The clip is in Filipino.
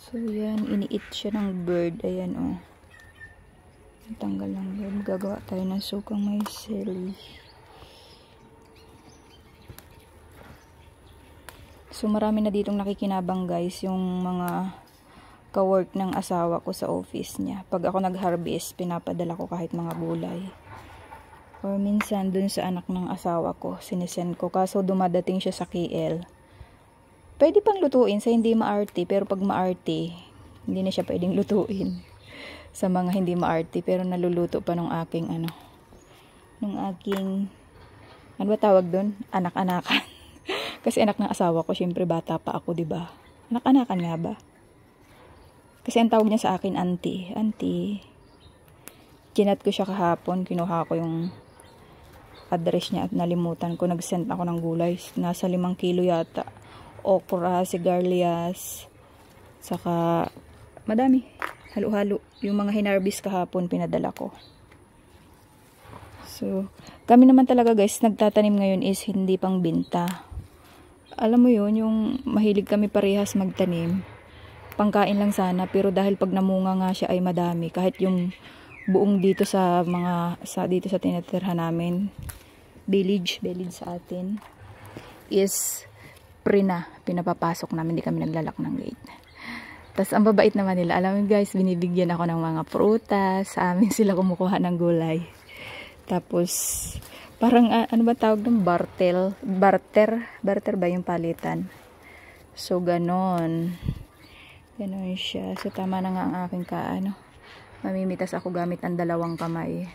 So, yan. Iniit siya ng bird. Ayan, oh. Tanggal lang bird. Gagawa tayo ng sukang may sili. So, marami na ditong nakikinabang, guys. Yung mga ka-work ng asawa ko sa office niya. Pag ako nag-harvest, pinapadala ko kahit mga gulay. Or minsan, dun sa anak ng asawa ko, sinisend ko. Kaso, dumadating siya sa KL. Pwede pang lutuin sa hindi maarte, pero pag maarte, hindi na siya pwedeng lutuin sa mga hindi maarte, pero naluluto pa nung aking nung aking ano ba tawag doon? Anak-anakan. Kasi anak ng asawa ko, syempre bata pa ako, 'di ba? Anak-anakan nga ba? Kasi ang tawag niya sa akin auntie. Kinat ko siya kahapon, kinuha ko yung address niya at nalimutan ko, nag-send ako ng gulay, nasa 5 kilo yata. Okra, sigarilyas, saka madami, halo-halo. Yung mga hinarvest kahapon, pinadala ko. So, kami naman talaga, guys, nagtatanim ngayon is hindi pang binta. Alam mo yun, yung mahilig kami parehas magtanim. Pangkain lang sana, pero dahil pag namunga nga siya ay madami. Kahit yung buong dito dito sa tinatirhan namin, village sa atin, is pinapapasok namin, hindi kami naglalak ng gate. Tapos ang babait naman nila, alam mo guys, binibigyan ako ng mga prutas, sa amin sila kumukuha ng gulay. Tapos parang ano ba tawag ng barter ba yung palitan. So ganon siya. So tama na nga ang aking mamimitas ako gamit ang 2 kamay.